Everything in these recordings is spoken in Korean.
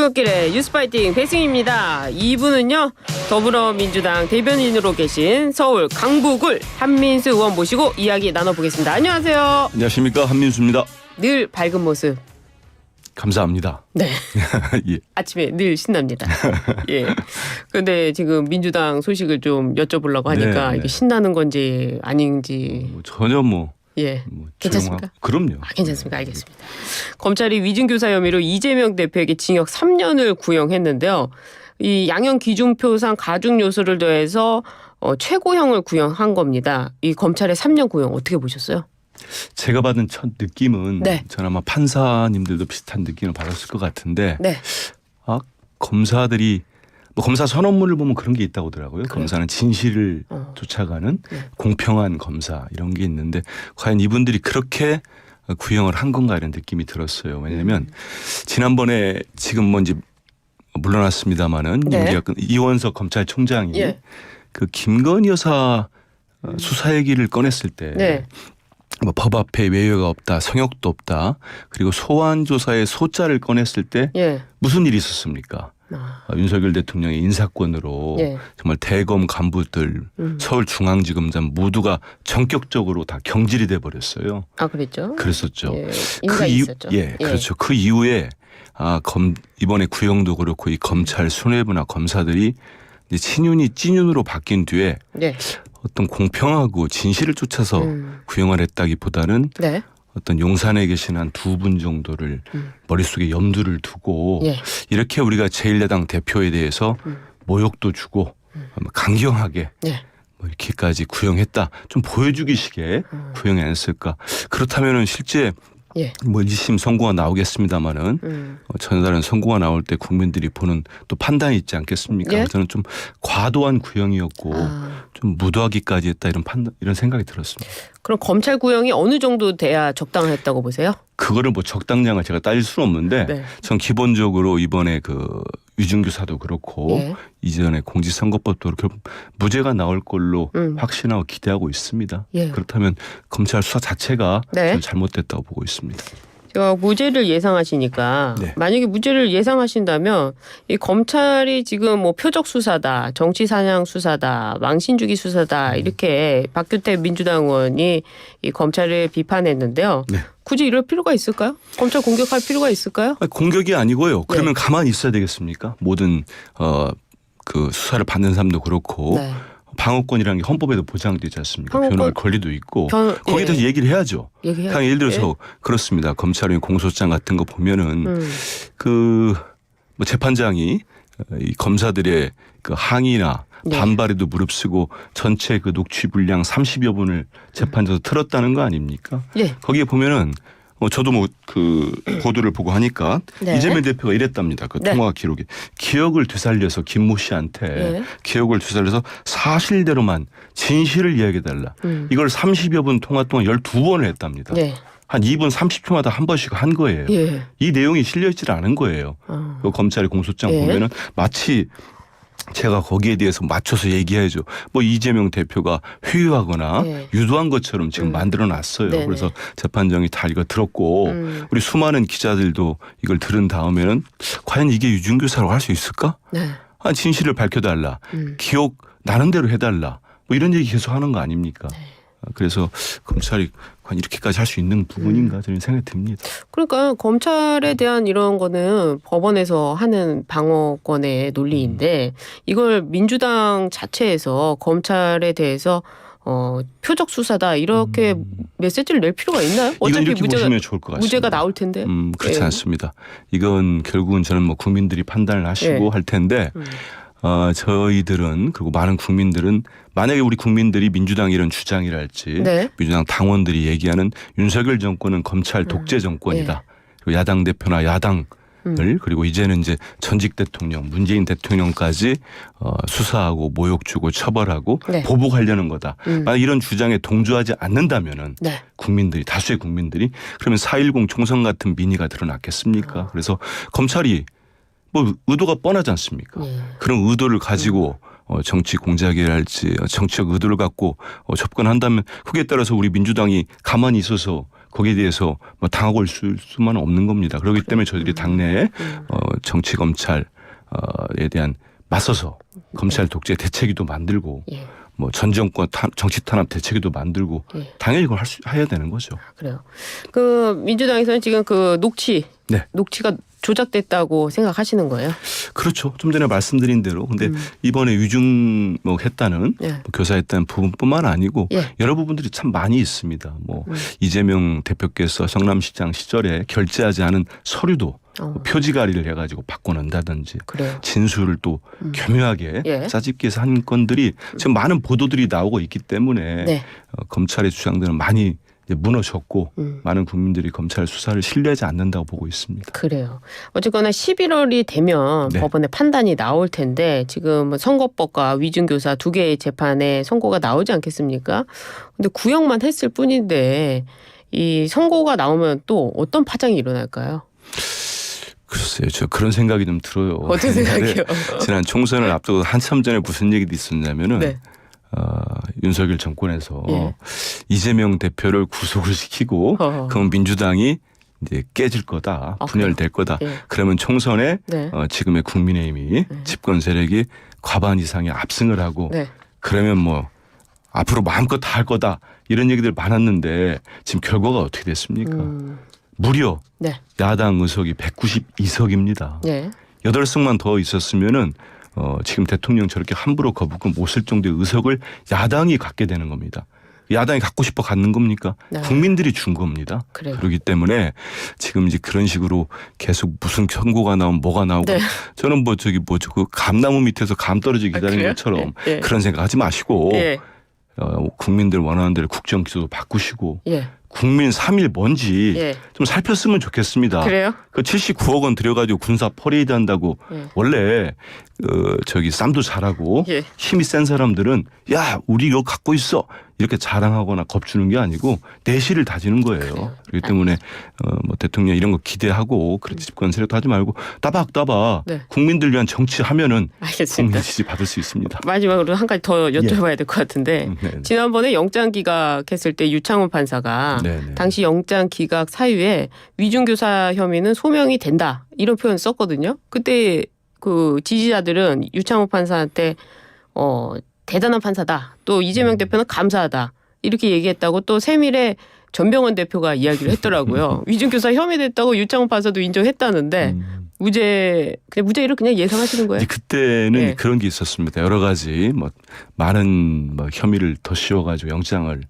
출근길의 뉴스파이팅 배승입니다. 2부는요. 더불어민주당 대변인으로 계신 서울 강북을 한민수 의원 모시고 이야기 나눠보겠습니다. 안녕하세요. 안녕하십니까, 한민수입니다. 늘 밝은 모습. 감사합니다. 네. 예. 아침에 늘 신납니다. 예. 근데 지금 민주당 소식을 좀 여쭤보려고 하니까 네. 이게 신나는 건지 아닌지. 전혀 예. 괜찮습니까? 그럼요. 괜찮습니까? 알겠습니다. 검찰이 위증교사 혐의로 이재명 대표에게 징역 3년을 구형했는데요. 이 양형 기준표상 가중 요소를 더해서 최고형을 구형한 겁니다. 이 검찰의 3년 구형 어떻게 보셨어요? 제가 받은 첫 느낌은 네. 저는 아마 판사님들도 비슷한 느낌을 받았을 것 같은데 네. 검사들이 검사 선언문을 보면 그런 게 있다고 하더라고요. 그래요? 검사는 진실을 쫓아가는 네. 공평한 검사 이런 게 있는데 과연 이분들이 그렇게 구형을 한 건가 이런 느낌이 들었어요. 왜냐하면 지난번에 지금 뭔지 물러났습니다마는 네. 이원석 검찰총장이 예. 그 김건희 여사 수사 얘기를 꺼냈을 때 네. 뭐 법 앞에 외유가 없다, 성역도 없다, 그리고 소환 조사의 소자를 꺼냈을 때 예. 무슨 일이 있었습니까? 윤석열 대통령의 인사권으로 예. 정말 대검 간부들, 서울중앙지검장 모두가 전격적으로 다 경질이 돼 버렸어요. 아, 그랬죠? 그랬었죠. 예. 인사에 있었죠. 예, 그렇죠. 그 이후에 이번에 구형도 그렇고 이 검찰 수뇌부나 검사들이 이제 친윤이 찐윤으로 바뀐 뒤에 네. 어떤 공평하고 진실을 쫓아서 구형을 했다기보다는 네. 어떤 용산에 계신 한 두 분 정도를 머릿속에 염두를 두고 예. 이렇게 우리가 제1야당 대표에 대해서 모욕도 주고 강경하게 네. 뭐 이렇게까지 구형했다. 좀 보여주기식의 구형이 아니었을까. 그렇다면은 실제 예. 뭐 1심 선고가 나오겠습니다마는 전날은 선고가 나올 때 국민들이 보는 또 판단이 있지 않겠습니까? 예? 저는 좀 과도한 구형이었고 아. 좀 무도하기까지 했다 이런 생각이 들었습니다. 그럼 검찰 구형이 어느 정도 돼야 적당했다고 보세요? 그거를 뭐 적당량을 제가 따질 수는 없는데 네. 전 기본적으로 이번에 그 위증교사도 그렇고 예. 이전에 공직선거법도 그렇게 무죄가 나올 걸로 음. 확신하고 기대하고 있습니다. 예. 그렇다면 검찰 수사 자체가 네. 저는 잘못됐다고 보고 있습니다. 제가 무죄를 예상하시니까 네. 만약에 무죄를 예상하신다면 이 검찰이 지금 뭐 표적 수사다, 정치 사냥 수사다, 망신주기 수사다 이렇게 박규태 민주당 의원이 이 검찰을 비판했는데요. 네. 굳이 이럴 필요가 있을까요? 검찰 공격할 필요가 있을까요? 공격이 아니고요. 그러면 네. 가만히 있어야 되겠습니까? 모든 그 수사를 받는 사람도 그렇고 네. 방어권이라는 게 헌법에도 보장되지 않습니까? 방어권? 변호할 권리도 있고 예. 거기에 대해서 얘기를 해야죠. 얘기해야죠. 그냥 예를 들어서 예. 그렇습니다. 검찰의 공소장 같은 거 보면은 그 뭐 재판장이 이 검사들의 그 항의나 네. 반발에도 무릅쓰고 전체 그 녹취 분량 30여 분을 재판에서 틀었다는 거 아닙니까? 예. 거기에 보면은 저도 뭐 그 보도를 보고 하니까 네. 이재명 대표가 이랬답니다. 그 네. 통화 기록에 기억을 되살려서 김모 씨한테 예. 기억을 되살려서 사실대로만 진실을 이야기해달라. 이걸 30여 분 통화 동안 12번을 했답니다. 네. 한 2분 30초마다 한 번씩 한 거예요. 예. 이 내용이 실려있질 않은 거예요. 그 검찰의 공소장 예. 보면은 마치 제가 거기에 대해서 맞춰서 얘기해야죠. 뭐 이재명 대표가 회유하거나 예. 유도한 것처럼 지금 만들어놨어요. 네네. 그래서 재판장이 다 이거 들었고 우리 수많은 기자들도 이걸 들은 다음에는 과연 이게 유증교사라고 할 수 있을까? 네. 진실을 밝혀달라. 기억 나는 대로 해달라. 뭐 이런 얘기 계속 하는 거 아닙니까? 네. 그래서 검찰이 과연 이렇게까지 할 수 있는 부분인가 저는 생각이 듭니다. 그러니까 검찰에 대한 이런 거는 법원에서 하는 방어권의 논리인데 이걸 민주당 자체에서 검찰에 대해서 표적 수사다 이렇게 메시지를 낼 필요가 있나요? 이건 어차피 이렇게 보시면 좋을 것 같습니다. 무죄가 나올 텐데. 그렇지 예. 않습니다. 이건 결국은 저는 뭐 국민들이 판단을 하시고 예. 할 텐데 저희들은 그리고 많은 국민들은 만약에 우리 국민들이 민주당 이런 주장이랄지 네. 민주당 당원들이 얘기하는 윤석열 정권은 검찰 독재 정권이다. 그리고 야당 대표나 야당을 그리고 이제는 이제 전직 대통령 문재인 대통령까지 수사하고 모욕 주고 처벌하고 네. 보복하려는 거다. 만약 이런 주장에 동조하지 않는다면은 네. 국민들이 다수의 국민들이 그러면 4.10 총선 같은 민의가 드러났겠습니까? 그래서 검찰이 뭐 의도가 뻔하지 않습니까? 그런 의도를 가지고 정치 공작이랄지 정치적 의도를 갖고 접근한다면 그에 따라서 우리 민주당이 가만히 있어서 거기에 대해서 뭐 당하고 있을 수만 없는 겁니다. 그렇기 때문에 저희들이 당내에 정치 검찰에 대한 맞서서 검찰 독재 대책위도 만들고 예. 뭐 전 정권 정치 탄압 대책위도 만들고 예. 당연히 이걸 해야 되는 거죠. 그래요. 그 민주당에서는 지금 그 녹취가 조작됐다고 생각하시는 거예요? 그렇죠. 좀 전에 말씀드린 대로. 근데 이번에 위중했다는 교사했다는 부분뿐만 아니고 여러 부분들이 참 많이 있습니다. 뭐 이재명 대표께서 성남시장 시절에 결제하지 않은 서류도 표지가리를 해가지고 바꿔놓는다든지 그래요. 진술을 또 교묘하게 짜집기 해서 한 건들이 지금 많은 보도들이 나오고 있기 때문에 검찰의 주장들은 많이 무너졌고 많은 국민들이 검찰 수사를 신뢰하지 않는다고 보고 있습니다. 그래요. 어쨌거나 11월이 되면 법원의 판단이 나올 텐데 지금 선거법과 위중교사 두 개의 재판에 선고가 나오지 않겠습니까? 근데 구형만 했을 뿐인데 이 선고가 나오면 또 어떤 파장이 일어날까요? 글쎄요. 저 그런 생각이 좀 들어요. 어떤 생각이요? 지난 총선을 앞두고 한참 전에 무슨 얘기도 있었냐면은 윤석열 정권에서 이재명 대표를 구속을 시키고 그럼 민주당이 이제 깨질 거다, 분열될 거다. 그러면 총선에 지금의 국민의힘이 집권 세력이 과반 이상의 압승을 하고 그러면 뭐 앞으로 마음껏 다 할 거다 이런 얘기들 많았는데 지금 결과가 어떻게 됐습니까? 무려 야당 의석이 192석입니다. 8석만 더 있었으면은 지금 대통령 저렇게 함부로 거부권 못 쓸 정도의 의석을 야당이 갖게 되는 겁니다. 야당이 갖고 싶어 갖는 겁니까? 국민들이 준 겁니다. 그렇기 때문에 지금 이제 그런 식으로 계속 무슨 선고가 나오면 뭐가 나오고 저는 그 감나무 밑에서 감 떨어지기 기다리는 것처럼 그런 생각하지 마시고 국민들 원하는 대로 국정기조도 바꾸시고 국민 3일 뭔지 좀 살폈으면 좋겠습니다. 그래요? 그 79억 원 들여가지고 군사 퍼레이드 한다고 원래 쌈도 잘하고 힘이 센 사람들은 야 우리 이거 갖고 있어 이렇게 자랑하거나 겁주는 게 아니고 내실을 다지는 거예요. 그렇기 때문에 뭐 대통령 이런 거 기대하고 그렇게 집권 세력도 하지 말고 따박따박 국민들 위한 정치하면은 국민 지지 받을 수 있습니다. 마지막으로 한 가지 더 여쭤봐야 될 것 같은데 지난번에 영장 기각했을 때 유창훈 판사가 당시 영장 기각 사유에 위중교사 혐의는 소명이 된다 이런 표현 썼거든요. 그때 그 지지자들은 유창훈 판사한테 대단한 판사다. 또 이재명 대표는 감사하다. 이렇게 얘기했다고 또 세밀에 전병헌 대표가 이야기를 했더라고요. 위중교사 혐의됐다고 유창훈 판사도 인정했다는데 그냥 무죄를 그냥 예상하시는 거예요? 그때는 그런 게 있었습니다. 여러 가지 많은 혐의를 더 씌워가지고 영장을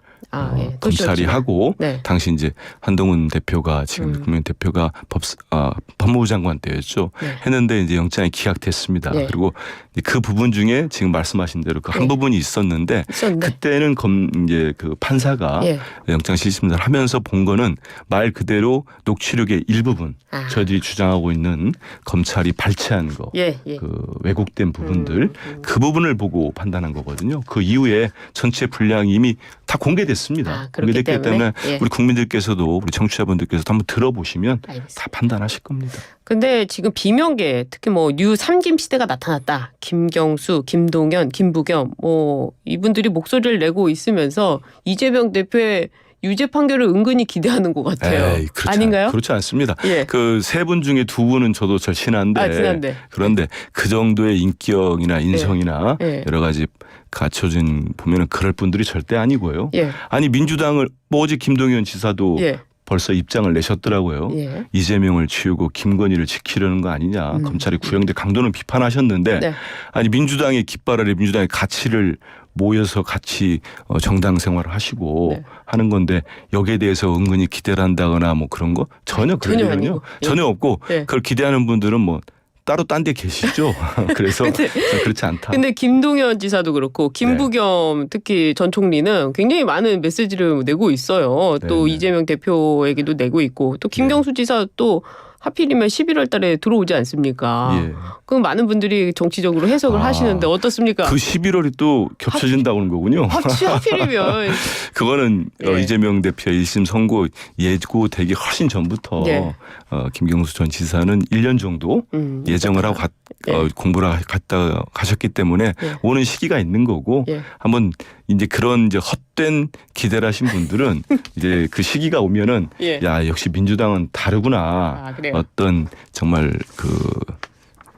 검찰이 하고 당시 이제 한동훈 대표가 지금 국민 대표가 법무부 장관 때였죠. 했는데 이제 영장이 기각됐습니다. 그리고 그 부분 중에 지금 말씀하신 대로 그 한 부분이 있었는데 그때는 이제 그 판사가 영장 실심을 하면서 본 거는 말 그대로 녹취록의 일부분 저희들이 주장하고 있는 검찰이 발췌한 거, 그 왜곡된 부분들 그 부분을 보고 판단한 거거든요. 그 이후에 전체 분량이 이미 다 공개됐습니다. 공개됐기 때문에 우리 국민들께서도 우리 청취자분들께서도 한번 들어보시면 다 판단하실 겁니다. 근데 지금 비명계 특히 뭐 뉴 3김 시대가 나타났다. 김경수, 김동연, 김부겸 이분들이 목소리를 내고 있으면서 이재명 대표의 유죄 판결을 은근히 기대하는 것 같아요. 아닌가요? 그렇지 않습니다. 그 세 분 중에 두 분은 저도 잘 친한데 그런데 그 정도의 인격이나 인성이나 여러 가지 갖춰진 보면은 그럴 분들이 절대 아니고요. 아니 민주당을 어제 김동연 지사도 벌써 입장을 내셨더라고요. 이재명을 치우고 김건희를 지키려는 거 아니냐. 검찰이 구형돼 강도는 비판하셨는데 아니 민주당의 깃발 아래 민주당의 가치를 모여서 같이 정당 생활을 하시고 하는 건데 여기에 대해서 은근히 기대를 한다거나 뭐 그런 거 전혀 그런 일은요. 전혀 없고 그걸 기대하는 분들은 뭐 따로 딴 데 계시죠. 그래서 그렇지 않다. 근데 김동연 지사도 그렇고 김부겸 특히 전 총리는 굉장히 많은 메시지를 내고 있어요. 또 이재명 대표에게도 내고 있고 또 김경수 지사 또 하필이면 11월 달에 들어오지 않습니까? 예. 그럼 많은 분들이 정치적으로 해석을 하시는데 어떻습니까? 그 11월이 또 겹쳐진다고는 거군요. 하필이면. 그거는 예. 이재명 대표의 1심 선고 예고되기 훨씬 전부터 예. 김경수 전 지사는 1년 정도 예정을 하고 예. 공부를 갔다 가셨기 때문에 예. 오는 시기가 있는 거고 예. 한번 이제 그런 이제 헛된 기대를 하신 분들은 이제 그 시기가 오면은 예. 야 역시 민주당은 다르구나. 아, 그래요? 어떤 정말 그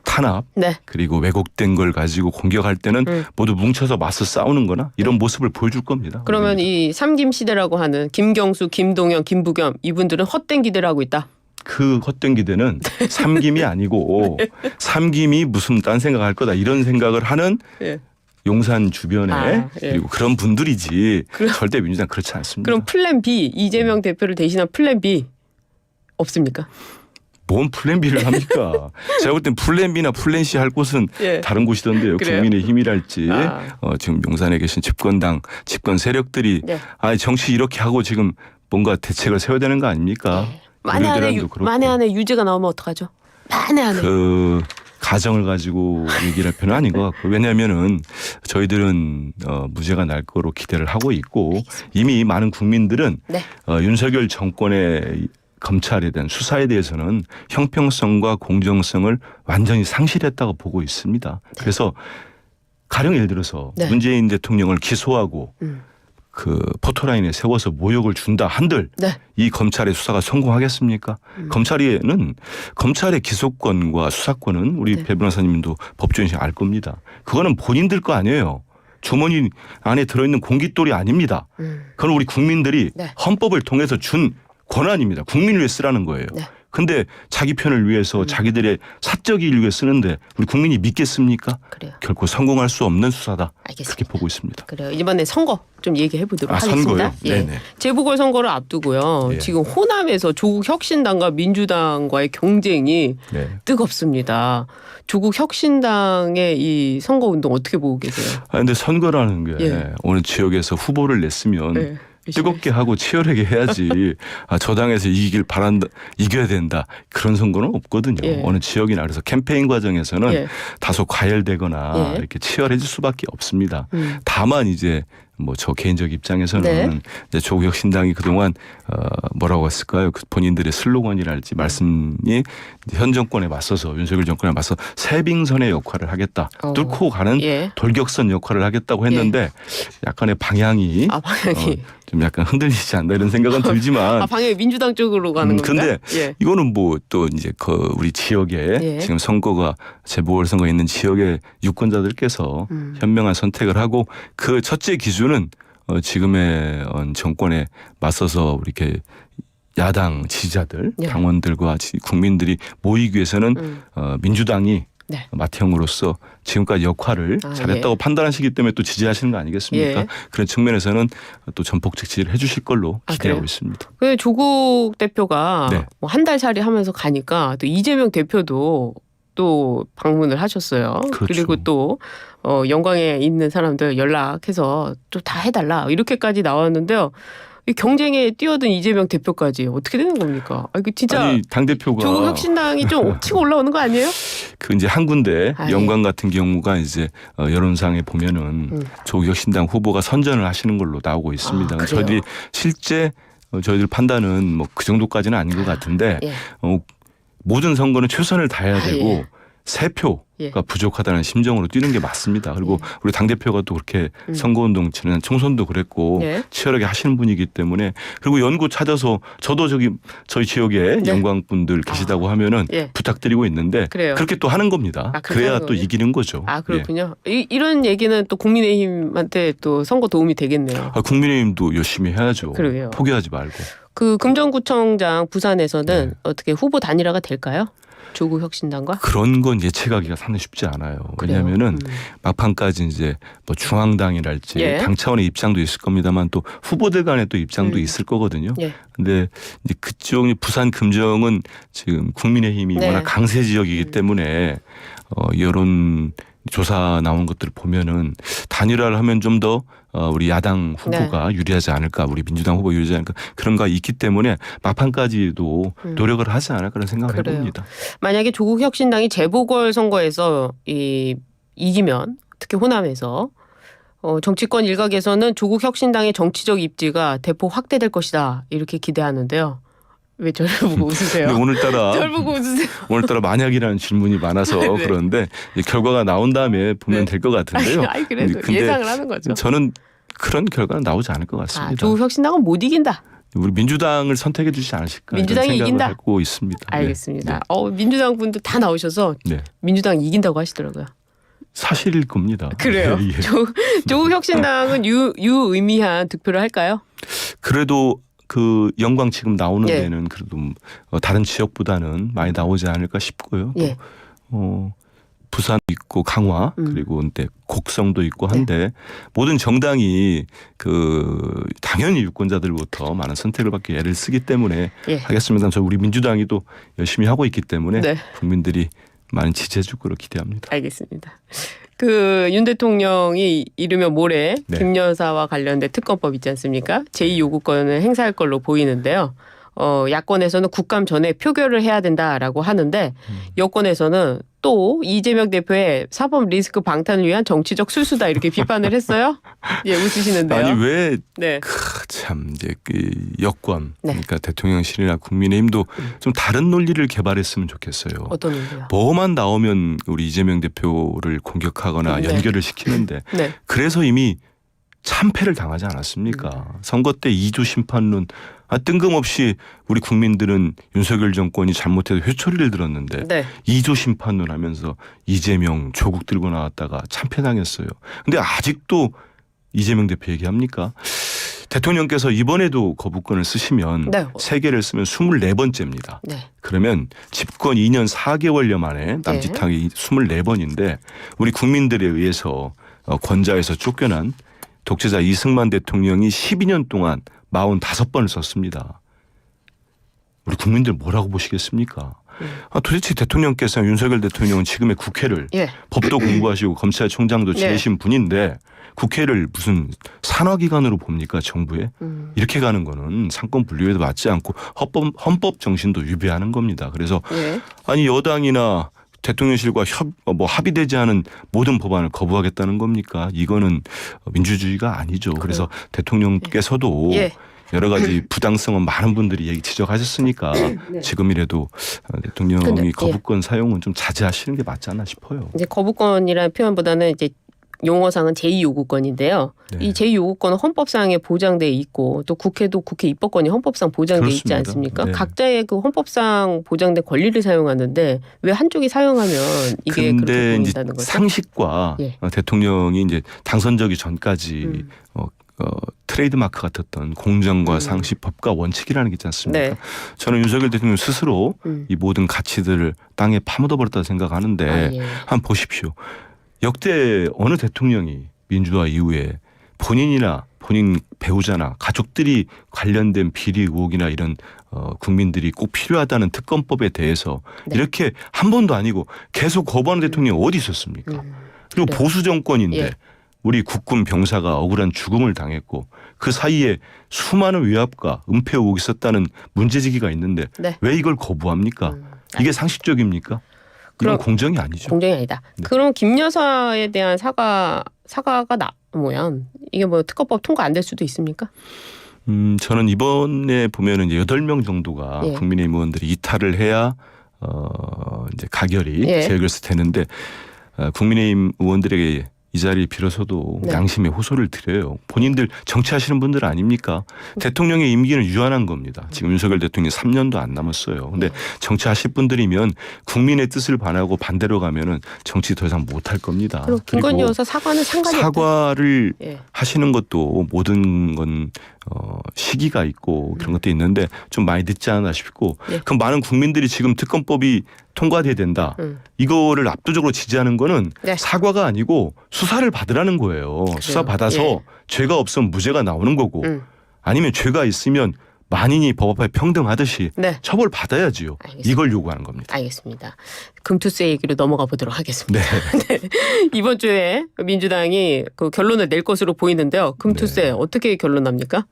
탄압 네. 그리고 왜곡된 걸 가지고 공격할 때는 모두 뭉쳐서 맞서 싸우는 거나 이런 모습을 보여줄 겁니다. 그러면 이 삼김 시대라고 하는 김경수, 김동연, 김부겸 이분들은 헛된 기대를 하고 있다. 그 헛된 기대는 삼김이 아니고 삼김이 무슨 딴 생각할 거다 이런 생각을 하는 예. 용산 주변에 예. 그리고 그런 분들이지 절대 민주당 그렇지 않습니다. 그럼 플랜 B 이재명 대표를 대신한 플랜 B 없습니까? 뭔 플랜 B를 합니까? 제가 볼 땐 플랜 B나 플랜 C 할 곳은 예. 다른 곳이던데요. 그래요? 국민의힘이랄지 지금 용산에 계신 집권 세력들이 네. 정치 이렇게 하고 지금 뭔가 대책을 세워야 되는 거 아닙니까? 만에 안에 유죄가 나오면 어떡하죠? 만에 안에. 그 가정을 가지고 얘기를 할 필요는 아닌 것 같고 왜냐하면은 저희들은 무죄가 날 거로 기대를 하고 있고 이미 많은 국민들은 네. 윤석열 정권의 검찰에 대한 수사에 대해서는 형평성과 공정성을 완전히 상실했다고 보고 있습니다. 네. 그래서 가령 예를 들어서 네. 문재인 대통령을 기소하고 그 포토라인에 세워서 모욕을 준다 한들 네. 이 검찰의 수사가 성공하겠습니까? 검찰의 기소권과 수사권은 우리 네. 배 변호사님도 법조인식 알 겁니다. 그거는 본인들 거 아니에요. 주머니 안에 들어있는 공깃돌이 아닙니다. 그건 우리 국민들이 네. 헌법을 통해서 준 권한입니다. 국민을 위해 쓰라는 거예요. 네. 근데 자기 편을 위해서 자기들의 사적 이익을 위해 쓰는데 우리 국민이 믿겠습니까? 그래요. 결코 성공할 수 없는 수사다. 알겠습니다. 그렇게 보고 있습니다. 그래요. 이번에 선거 좀 얘기해 보도록 하겠습니다. 선거요? 예. 네네. 재보궐 선거를 앞두고요. 예. 지금 호남에서 조국 혁신당과 민주당과의 경쟁이 네. 뜨겁습니다. 조국 혁신당의 이 선거 운동 어떻게 보고 계세요? 근데 선거라는 게 예. 어느 지역에서 후보를 냈으면 네. 뜨겁게 하고 치열하게 해야지. 저 당에서 이겨야 된다. 그런 선거는 없거든요. 예. 어느 지역이나 그래서 캠페인 과정에서는 예. 다소 과열되거나 예. 이렇게 치열해질 수밖에 없습니다. 다만 이제 뭐 저 개인적 입장에서는 네. 이제 조국 혁신당이 그동안 뭐라고 했을까요? 그 본인들의 슬로건이랄지 말씀이 현 정권에 맞서서 윤석열 정권에 맞서 새빙선의 역할을 하겠다. 뚫고 가는 예. 돌격선 역할을 하겠다고 했는데 약간의 방향이 방향이. 좀 약간 흔들리지 않나 이런 생각은 들지만 방향이 민주당 쪽으로 가는 겁니까? 근데 예. 이거는 뭐 또 이제 우리 지역에 예. 지금 선거가 재보궐 선거 있는 지역의 유권자들께서 현명한 선택을 하고 그 첫째 기준은 지금의 정권에 맞서서 이렇게 야당 지지자들, 예. 당원들과 국민들이 모이기 위해서는 민주당이 네. 맏형으로서 지금까지 역할을 잘했다고 예. 판단하시기 때문에 또 지지하시는 거 아니겠습니까? 예. 그런 측면에서는 또 전폭적 지지를 해주실 걸로 기대하고 그래요? 있습니다. 그 조국 대표가 네. 뭐 한 달 살이 하면서 가니까 또 이재명 대표도 또 방문을 하셨어요. 그렇죠. 그리고 또 영광에 있는 사람들 연락해서 좀 다 해달라 이렇게까지 나왔는데요. 이 경쟁에 뛰어든 이재명 대표까지 어떻게 되는 겁니까? 이거 진짜 아니 당 대표가 조국 혁신당이 좀 치고 올라오는 거 아니에요? 그 이제 한 군데 예. 영광 같은 경우가 이제 여론상에 보면은 조국 혁신당 후보가 선전을 하시는 걸로 나오고 있습니다. 그래요? 저희들이 실제 저희들 판단은 뭐 그 정도까지는 아닌 것 같은데 예. 모든 선거는 최선을 다해야 되고 예. 세 표가 예. 부족하다는 심정으로 뛰는 게 맞습니다. 그리고 우리 당대표가 또 그렇게 선거운동 지난 총선도 그랬고 예. 치열하게 하시는 분이기 때문에 그리고 연구 찾아서 저도 저희 지역에 네. 영광분들 계시다고 하면은 예. 부탁드리고 있는데 그래요. 그렇게 또 하는 겁니다. 그렇게 그래야 하는 또 거예요? 이기는 거죠. 그렇군요. 이런 얘기는 또 국민의힘한테 또 선거 도움이 되겠네요. 국민의힘도 열심히 해야죠. 그러게요. 포기하지 말고. 그 금정구청장 부산에서는 네. 어떻게 후보 단일화가 될까요? 조국 혁신당과? 그런 건 예측하기가 상당히 쉽지 않아요. 그래요? 왜냐하면은 막판까지 이제 뭐 중앙당이랄지 예. 당 차원의 입장도 있을 겁니다만 또 후보들 간의 또 입장도 있을 거거든요. 예. 근데 이제 그쪽이 부산 금정은 지금 국민의힘이 네. 워낙 강세 지역이기 때문에 여론 조사 나온 것들을 보면은 단일화를 하면 좀 더 우리 야당 후보가 유리하지 않을까, 우리 민주당 후보 유리하지 않을까 그런 거 있기 때문에 막판까지도 노력을 하지 않을까 그런 생각을 그래요. 해봅니다. 만약에 조국혁신당이 재보궐 선거에서 이기면 특히 호남에서 정치권 일각에서는 조국혁신당의 정치적 입지가 대폭 확대될 것이다 이렇게 기대하는데요. 왜 저를 보고 웃으세요? 근데 저를 보고 웃으세요. 오늘따라 만약이라는 질문이 많아서 네. 그러는데 결과가 나온 다음에 보면 네. 될 것 같은데요. 아니 그래도 근데 예상을 하는 거죠. 저는 그런 결과는 나오지 않을 것 같습니다. 조국혁신당은 못 이긴다. 우리 민주당을 선택해 주지 않으실까 민주당이 이런 생각을 이긴다? 하고 있습니다. 알겠습니다. 네. 민주당 분들 다 나오셔서 네. 민주당 이긴다고 하시더라고요. 사실일 겁니다. 그래요. 예, 예. 조국혁신당은 유의미한 득표를 할까요? 그래도 그 영광 지금 나오는 예. 데는 그래도 다른 지역보다는 많이 나오지 않을까 싶고요. 예. 또 부산도 있고 강화 그리고 근데 곡성도 있고 한데 모든 정당이 당연히 유권자들부터 많은 선택을 받기 애를 쓰기 때문에 예. 하겠습니다. 저 우리 민주당이 또 열심히 하고 있기 때문에 네. 국민들이 많은 지지해 줄 거로 기대합니다. 알겠습니다. 윤 대통령이 이르면 모레 네. 김 여사와 관련된 특검법 있지 않습니까? 제2요구권을 행사할 걸로 보이는데요. 야권에서는 국감 전에 표결을 해야 된다라고 하는데 여권에서는 또 이재명 대표의 사법 리스크 방탄을 위한 정치적 술수다 이렇게 비판을 했어요. 예, 웃으시는데요. 아니 왜 네. 참 이제 여권 네. 그러니까 대통령실이나 국민의힘도 좀 다른 논리를 개발했으면 좋겠어요. 어떤 의미요? 뭐만 나오면 우리 이재명 대표를 공격하거나 네. 연결을 시키는데 네. 그래서 이미 참패를 당하지 않았습니까? 선거 때 2조 심판론 뜬금없이 우리 국민들은 윤석열 정권이 잘못해서 회초리를 들었는데 네. 2조 심판론 하면서 이재명 조국 들고 나왔다가 참패당했어요. 근데 아직도 이재명 대표 얘기합니까? 대통령께서 이번에도 거부권을 쓰시면 네. 3개를 쓰면 24번째입니다. 네. 그러면 집권 2년 4개월여 만에 남짓하게 24번인데 우리 국민들에 의해서 권좌에서 쫓겨난 독재자 이승만 대통령이 12년 동안 45번을 썼습니다. 우리 국민들 뭐라고 보시겠습니까? 도대체 대통령께서 윤석열 대통령은 지금의 국회를 예. 법도 공부하시고 검찰총장도 네. 지내신 분인데 국회를 무슨 산하기관으로 봅니까 정부에? 이렇게 가는 거는 상권 분리에도 맞지 않고 헌법 정신도 위배하는 겁니다. 그래서 예. 아니 여당이나 대통령실과 합의되지 않은 모든 법안을 거부하겠다는 겁니까? 이거는 민주주의가 아니죠. 그래서 대통령께서도 예. 여러 가지 부당성은 많은 분들이 지적하셨으니까 지금이라도 대통령이 근데, 예. 거부권 사용은 좀 자제하시는 게 맞지 않나 싶어요. 이제 거부권이라는 표현보다는 이제 용어상은 제2요구권인데요. 네. 이 제2요구권은 헌법상에 보장돼 있고 또 국회도 국회 입법권이 헌법상 보장돼 있지 그렇습니다. 않습니까? 네. 각자의 그 헌법상 보장된 권리를 사용하는데 왜 한쪽이 사용하면 이게 그렇게 근데 이제 보인다는 거죠? 상식과 예. 대통령이 이제 당선되기 전까지 트레이드 마크 같았던 공정과 상식, 법과 원칙이라는 게 있지 않습니까? 네. 저는 윤석열 대통령 스스로 이 모든 가치들을 땅에 파묻어 버렸다고 생각하는데 예. 한번 보십시오. 역대 어느 대통령이 민주화 이후에 본인이나 본인 배우자나 가족들이 관련된 비리 의혹이나 이런 국민들이 꼭 필요하다는 특검법에 대해서 네. 이렇게 한 번도 아니고 계속 거부하는 대통령이 어디 있었습니까? 그리고 네. 보수 정권인데 예. 우리 국군 병사가 억울한 죽음을 당했고 그 사이에 수많은 외압과 은폐 의혹이 있었다는 문제제기가 있는데 네. 왜 이걸 거부합니까? 이게 상식적입니까? 그럼 이건 공정이 아니죠. 공정이 아니다. 네. 그럼 김 여사에 대한 사과가 나오면 이게 뭐 특검법 통과 안 될 수도 있습니까? 저는 이번에 보면은 이제 8명 정도가 예. 국민의힘 의원들이 이탈을 해야 이제 가결이 예. 재결서 되는데 국민의힘 의원들에게 이 자리에 빌어서도 네. 양심의 호소를 드려요. 본인들 정치하시는 분들 아닙니까? 대통령의 임기는 유한한 겁니다. 지금 윤석열 대통령이 3년도 안 남았어요. 근데 정치하실 분들이면 국민의 뜻을 반하고 반대로 가면은 정치 더 이상 못할 겁니다. 그리고 김건희 여사 사과는 상관이 없다. 사과를 예. 하시는 것도 모든 건 시기가 있고 그런 것도 있는데 좀 많이 늦지 않나 싶고 예. 그럼 많은 국민들이 지금 특검법이 통과돼야 된다. 이거를 압도적으로 지지하는 거는 네. 사과가 아니고 수사를 받으라는 거예요. 수사 받아서 예. 죄가 없으면 무죄가 나오는 거고 아니면 죄가 있으면 만인이 법 앞에 평등하듯이 네. 처벌 받아야지요. 알겠습니다. 이걸 요구하는 겁니다. 알겠습니다. 금투세 얘기로 넘어가 보도록 하겠습니다. 네. 네. 이번 주에 민주당이 그 결론을 낼 것으로 보이는데요. 금투세 네. 어떻게 결론납니까?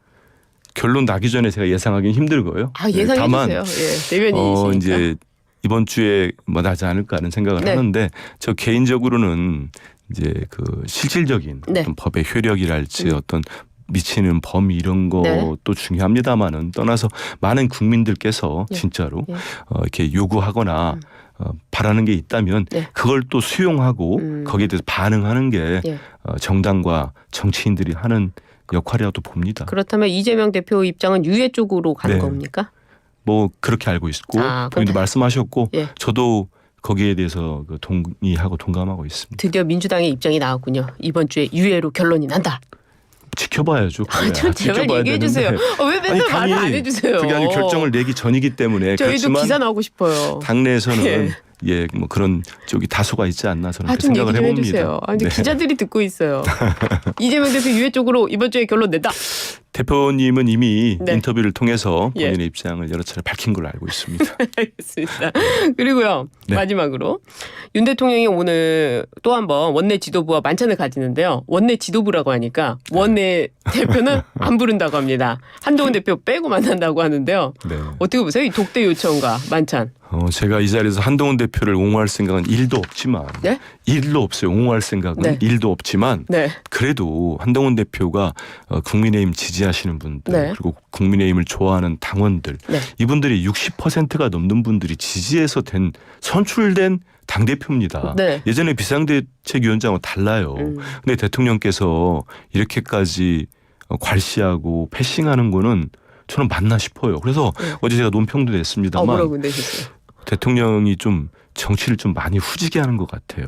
결론 나기 전에 제가 예상하기는 힘들고요. 아, 예상해 다만 주세요. 예, 대변인이시니까. 이제 이번 주에 뭐 나지 않을까 하는 생각을 네. 하는데 저 개인적으로는 이제 그 실질적인 네. 어떤 법의 효력이랄지 어떤 미치는 범위 이런 것도 중요합니다만은 떠나서 많은 국민들께서 예. 진짜로 예. 이렇게 요구하거나 바라는 게 있다면 네. 그걸 또 수용하고 거기에 대해서 반응하는 게 예. 정당과 정치인들이 하는 역할이라고 봅니다. 그렇다면 이재명 대표 입장은 유예 쪽으로 가는 네. 겁니까? 뭐 그렇게 알고 있고 본인도 말씀하셨고 예. 저도 거기에 대해서 동의하고 동감하고 있습니다. 드디어 민주당의 입장이 나왔군요. 이번 주에 유예로 결론이 난다. 지켜봐야죠. 좀 제발 얘기해 주세요. 왜 맨날 말을 안 해주세요. 그게 아니고 결정을 내기 전이기 때문에 저희도 그렇지만 기사 나오고 싶어요. 당내에서는 뭐 그런 쪽이 다수가 있지 않나 저는 그렇게 좀 생각을 얘기 좀 해봅니다. 해주세요. 아니, 네. 기자들이 듣고 있어요. 이재명 대표 유예 쪽으로 이번 주에 결론 낸다. 대표님은 이미 네. 인터뷰를 통해서 예. 본인의 입장을 여러 차례 밝힌 걸로 알고 있습니다. 알겠습니다. 그리고요. 네. 마지막으로 윤 대통령이 오늘 또 한 번 원내 지도부와 만찬을 가지는데요. 원내 지도부라고 하니까 원내 대표는 안 부른다고 합니다. 한동훈 대표 빼고 만난다고 하는데요. 네. 어떻게 보세요? 이 독대 요청과 만찬. 제가 이 자리에서 한동훈 대표를 옹호할 생각은 1도 없지만 네? 1도 없어요. 옹호할 생각은 네. 1도 없지만 네. 그래도 한동훈 대표가 국민의힘 지지하시는 분들 네. 그리고 국민의힘을 좋아하는 당원들 네. 이분들이 60%가 넘는 분들이 지지해서 선출된 당대표입니다. 네. 예전에 비상대책위원장하고 달라요. 근데 대통령께서 이렇게까지 괄시하고 패싱하는 거는 저는 맞나 싶어요. 그래서 어제 제가 논평도 냈습니다만 뭐라고 내셨어요? 대통령이 좀 정치를 좀 많이 후지게 하는 것 같아요.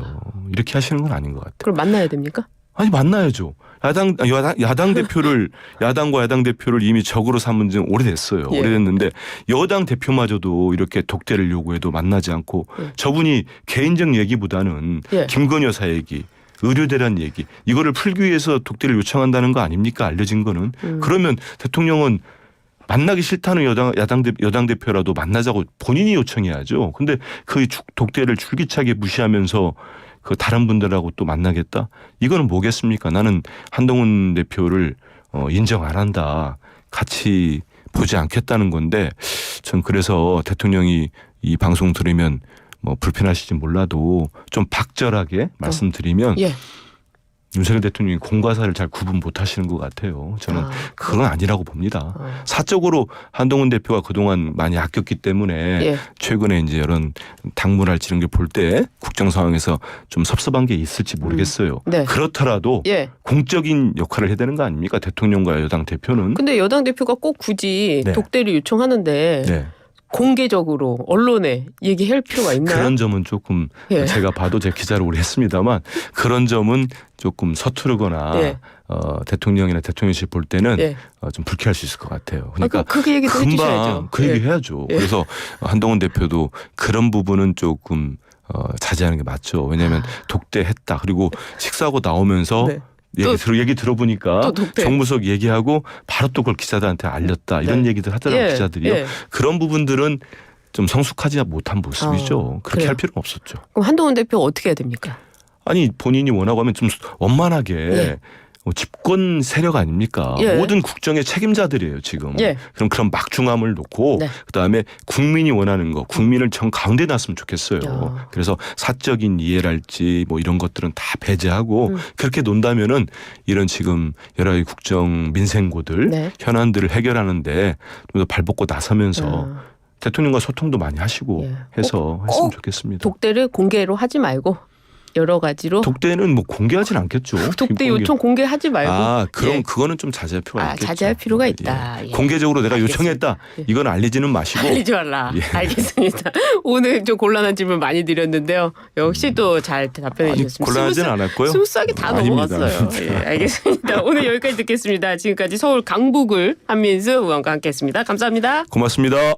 이렇게 하시는 건 아닌 것 같아요. 그럼 만나야 됩니까? 아니 만나야죠. 야당 대표를 야당과 야당 대표를 이미 적으로 삼은 지는 오래됐어요. 예. 오래됐는데 여당 대표마저도 이렇게 독대를 요구해도 만나지 않고 저분이 개인적 얘기보다는 예. 김건희 여사 얘기 의료 대란 얘기 이거를 풀기 위해서 독대를 요청한다는 거 아닙니까? 알려진 거는. 그러면 대통령은 만나기 싫다는 여당 대표라도 만나자고 본인이 요청해야죠. 근데 그 독대를 줄기차게 무시하면서 그 다른 분들하고 또 만나겠다? 이거는 뭐겠습니까? 나는 한동훈 대표를 인정 안 한다. 같이 보지 않겠다는 건데 전 그래서 대통령이 이 방송 들으면 뭐 불편하실지 몰라도 좀 박절하게 말씀드리면 예. 윤석열 대통령이 공과사를 잘 구분 못하시는 것 같아요. 저는 그건 아니라고 봅니다. 사적으로 한동훈 대표가 그동안 많이 아꼈기 때문에 예. 최근에 이제 이런 당무랄지 이런 게 볼 때 국정 상황에서 좀 섭섭한 게 있을지 모르겠어요. 네. 그렇더라도 예. 공적인 역할을 해야 되는 거 아닙니까? 대통령과 여당 대표는. 근데 여당 대표가 꼭 굳이 네. 독대를 요청하는데 네. 공개적으로 언론에 얘기할 필요가 있나요? 그런 점은 조금 예. 제가 봐도 제 기자를 오래 했습니다만 그런 점은 조금 서투르거나 예. 대통령이나 대통령실 볼 때는 예. 좀 불쾌할 수 있을 것 같아요. 그러니까 그 얘기도 해주셔야죠. 금방 그 얘기 해야죠. 예. 그래서 한동훈 대표도 그런 부분은 조금 자제하는 게 맞죠. 왜냐하면 독대했다. 그리고 식사하고 나오면서 네. 얘기 들어보니까 또 독대. 정무석 얘기하고 바로 또 그걸 기자들한테 알렸다. 이런 얘기들 하더라고요. 예. 기자들이요. 예. 그런 부분들은 좀 성숙하지 못한 모습이죠. 그렇게 그래요. 할 필요는 없었죠. 그럼 한동훈 대표 어떻게 해야 됩니까? 아니 본인이 원하고 하면 좀 원만하게 예. 집권 세력 아닙니까? 예. 모든 국정의 책임자들이에요 지금. 예. 그럼 그런 막중함을 놓고 네. 그다음에 국민이 원하는 거 국민을 정 가운데 놨으면 좋겠어요. 야. 그래서 사적인 이해랄지 뭐 이런 것들은 다 배제하고 그렇게 논다면은 이런 지금 여러 가지 국정 민생고들 네. 현안들을 해결하는데 좀 더 발벗고 나서면서 대통령과 소통도 많이 하시고 예. 해서 했으면 좋겠습니다. 독대를 공개로 하지 말고 여러 가지로 독대는 뭐 공개하진 않겠죠. 독대 요청 공개하지 말고 그럼 예. 그거는 좀 자제할 필요가 있겠죠. 자제할 필요가 있다. 예. 공개적으로 내가 알겠습니다. 요청했다. 예. 이건 알리지는 마시고. 알리지 말라. 예. 알겠습니다. 오늘 좀 곤란한 질문 많이 드렸는데요. 역시 또 잘 답변해 아니, 주셨습니다. 곤란하지는 않았고요. 스무스하게 다 아닙니다. 넘어갔어요. 예, 알겠습니다. 오늘 여기까지 듣겠습니다. 지금까지 서울 강북을 한민수 의원과 함께했습니다. 감사합니다. 고맙습니다.